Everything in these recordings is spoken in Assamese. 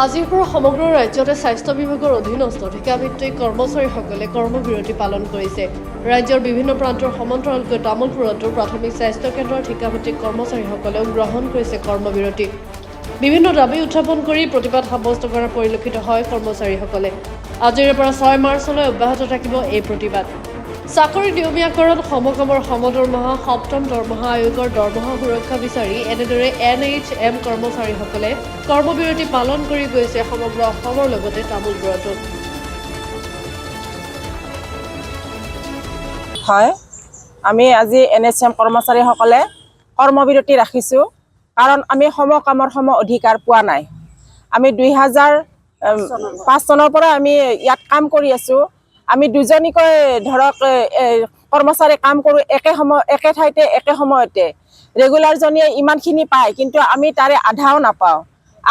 আজিৰ পৰা সমগ্ৰ ৰাজ্যতে স্বাস্থ্য বিভাগৰ অধীনস্থ ঠিকাভিত্তিক কৰ্মচাৰীসকলে কৰ্মবিৰতি পালন কৰিছে। ৰাজ্যৰ বিভিন্ন প্ৰান্তৰ সমান্তৰালকৈ তামুলপুৰতো প্ৰাথমিক স্বাস্থ্য কেন্দ্ৰৰ ঠিকাভিত্তিক কৰ্মচাৰীসকলেও গ্ৰহণ কৰিছে কৰ্মবিৰতি। বিভিন্ন দাবী উত্থাপন কৰি প্ৰতিবাদ সাব্যস্ত কৰা পৰিলক্ষিত হয় কৰ্মচাৰীসকলে। আজিৰে পৰা 6 মাৰ্চলৈ অব্যাহত থাকিব এই প্ৰতিবাদ। চাকৰি নিয়মীয়াকৰণ, সমকামৰ সমদৰমহা, সপ্তম দৰমহা আয়োগৰ দৰমহা সুৰক্ষা বিচাৰি এনেদৰে NHM কৰ্মচাৰীসকলে কৰ্মবিৰতি পালন কৰি গৈছে সমগ্ৰ অসমৰ লগতে তামুলপুৰতো। হয়, আমি আজি NHM কৰ্মচাৰীসকলে কৰ্মবিৰতি ৰাখিছোঁ, কাৰণ আমি সমকামৰ সম অধিকাৰ পোৱা নাই। আমি 2005 চনৰ পৰা আমি ইয়াত কাম কৰি আছোঁ। আমি দুজনীকৈ ধৰক কৰ্মচাৰী কাম কৰোঁ একে ঠাইতে একে সময়তে। ৰেগুলাৰজনীয়ে ইমানখিনি পায়, কিন্তু আমি তাৰে আধাও নাপাওঁ।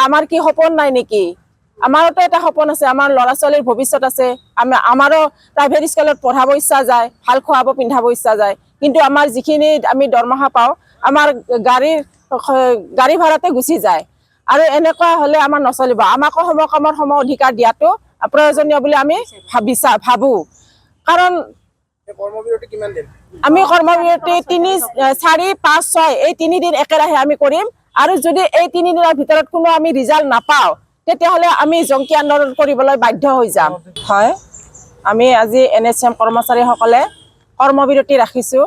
আমাৰ কি সপোন নাই নেকি? আমাৰোতো এটা সপোন আছে, আমাৰ ল'ৰা ছোৱালীৰ ভৱিষ্যত আছে। আমাৰো প্ৰাইভেট স্কুলত পঢ়াব ইচ্ছা যায়, ভাল খুৱাব পিন্ধাব ইচ্ছা যায়, কিন্তু আমাৰ যিখিনি আমি দৰমহা পাওঁ আমাৰ গাড়ী ভাড়াতে গুচি যায়। আৰু এনেকুৱা হ'লে আমাৰ নচলিব। আমাকো সমকামৰ সম অধিকাৰ দিয়াটো প্ৰয়োজনীয় বুলি আমি ভাবোঁ। কাৰণ আমি কৰ্মবিৰতি 3, 4, 5, 6 এই 3 দিন একেৰাহে আমি কৰিম। আৰু যদি এই 3 দিনৰ ভিতৰত কোনো আমি ৰিজাল্ট নাপাওঁ, তেতিয়াহ'লে আমি জংকী আন্দোলন কৰিবলৈ বাধ্য হৈ যাম। হয়, আমি আজি NHM কৰ্মচাৰীসকলে কৰ্মবিৰতি ৰাখিছোঁ,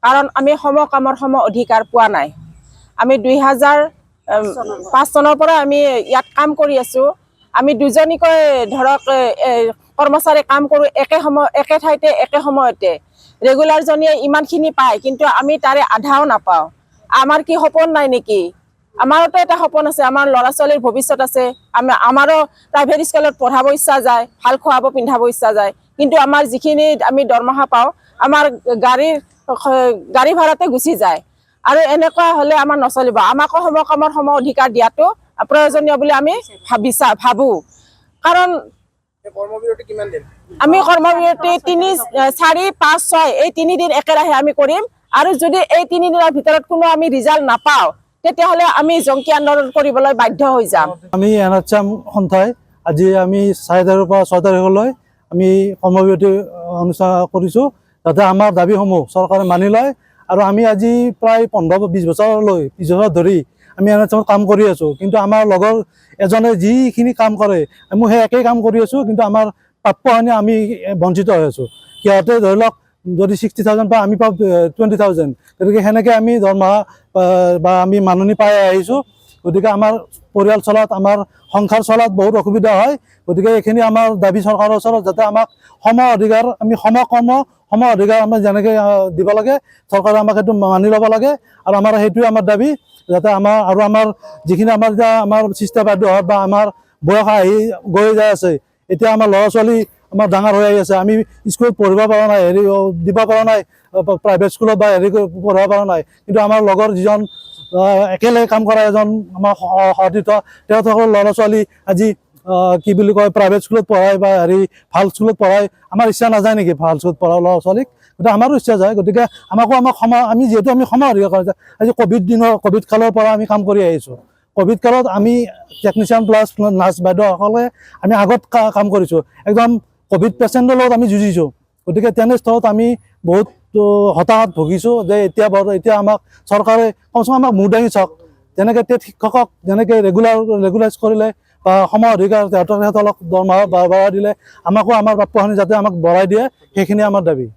কাৰণ আমি সমকামৰ সম অধিকাৰ পোৱা নাই। আমি 2005 চনৰ পৰা আমি ইয়াত কাম কৰি আছোঁ। আমি দুজনীকৈ ধৰক কৰ্মচাৰী কাম কৰোঁ একে ঠাইতে একে সময়তে। ৰেগুলাৰজনীয়ে ইমানখিনি পায়, কিন্তু আমি তাৰে আধাও নাপাওঁ। আমাৰ কি সপোন নাই নেকি? আমাৰোতো এটা সপোন আছে, আমাৰ ল'ৰা ছোৱালীৰ ভৱিষ্যত আছে। আমাৰো প্ৰাইভেট স্কুলত পঢ়াব ইচ্ছা যায়, ভাল খুৱাব পিন্ধাব ইচ্ছা যায়, কিন্তু আমাৰ যিখিনি আমি দৰমহা পাওঁ আমাৰ গাড়ী ভাড়াতে গুচি যায়। আৰু এনেকুৱা হ'লে আমাৰ নচলিব। আমাকো সমকামৰ সম অধিকাৰ দিয়াটো প্ৰয়োজনীয় বুলি আমি ভাবোঁ। কাৰণ আমি কৰ্মবিৰতি 3, 4, 5, 6 এই 3 দিন একেৰাহে আমি কৰিম। আৰু যদি এই 3 দিনৰ ভিতৰত কোনো আমি ৰিজাল্ট নাপাওঁ, তেতিয়াহ'লে আমি জংকী আন্দোলন কৰিবলৈ বাধ্য হৈ যাম। আমি NHM সন্থাই আজি আমি 4 তাৰিখৰ পৰা 6 তাৰিখলৈ আমি কৰ্মবিৰতি অনুষ্ঠান কৰিছোঁ, যাতে আমাৰ দাবীসমূহ চৰকাৰে মানি লয়। আৰু আমি আজি প্ৰায় 15-20 বছৰলৈ 20 বছৰ ধৰি আমি NHM কাম কৰি আছোঁ, কিন্তু আমাৰ লগৰ এজনে যিখিনি কাম কৰে আমি সেই একেই কাম কৰি আছোঁ, কিন্তু আমাৰ প্ৰাপ্যখিনি আমি বঞ্চিত হৈ আছোঁ। সিহঁতে ধৰি লওক যদি 60,000 পায়, আমি পাওঁ 20,000। গতিকে সেনেকৈ আমি দৰমহা বা আমি মাননি পাই আহিছোঁ। গতিকে আমাৰ পৰিয়াল চলাত, আমাৰ সংসাৰ চলাত বহুত অসুবিধা হয়। গতিকে এইখিনি আমাৰ দাবী চৰকাৰৰ ওচৰত, যাতে আমাক সম অধিকাৰ, আমি সম অধিকাৰ আমাৰ যেনেকৈ দিব লাগে, চৰকাৰে আমাক সেইটো মানি ল'ব লাগে। আৰু আমাৰ সেইটোৱে আমাৰ দাবী, যাতে আমাৰ যিখিনি আমাৰ এতিয়া আমাৰ চিষ্টা বাইদেউ হওক বা আমাৰ বয়স আহি গৈ যাই আছে, এতিয়া আমাৰ ল'ৰা ছোৱালী আমাৰ ডাঙৰ হৈ আহি আছে। আমি স্কুলত পঢ়িব পৰা নাই, দিব পৰা নাই, প্ৰাইভেট স্কুলত বা পঢ়িব পৰা নাই, কিন্তু আমাৰ লগৰ যিজন একেলগে কাম কৰা এজন আমাৰ সতীৰ্থ, তেওঁলোকৰ ল'ৰা ছোৱালী আজি কি বুলি কয় প্ৰাইভেট স্কুলত পঢ়ায় বা ভাল স্কুলত পঢ়ায়। আমাৰ ইচ্ছা নাযায় নেকি ভাল স্কুলত পঢ়া ল'ৰা ছোৱালীক? গতিকে আমাৰো ইচ্ছা যায়। গতিকে আমি যিহেতু আমি সম অধিকাৰ কৰিছোঁ, আজি ক'ভিড কালৰ পৰা আমি কাম কৰি আহিছোঁ। ক'ভিড কালত আমি টেকনিচিয়ান প্লাছ নাৰ্ছ বাইদেউসকলে আমি আগত কাম কৰিছোঁ, একদম ক'ভিড পেচেণ্টৰ লগত আমি যুঁজিছোঁ। গতিকে তেনেস্থলত আমি বহুত হতাশাত ভুগিছোঁ যে এতিয়া আমাক চৰকাৰে কমচে কম আমাক মূৰ দাঙি চাওক। যেনেকৈ টেট শিক্ষকক যেনেকৈ ৰেগুলাইজ কৰিলে বা সম অধিকাৰ সিহঁতক দৰমহা বঢ়াই দিলে, আমাকো আমাৰ প্ৰাপ্যখিনি যাতে আমাক বঢ়াই দিয়ে, সেইখিনি আমাৰ দাবী।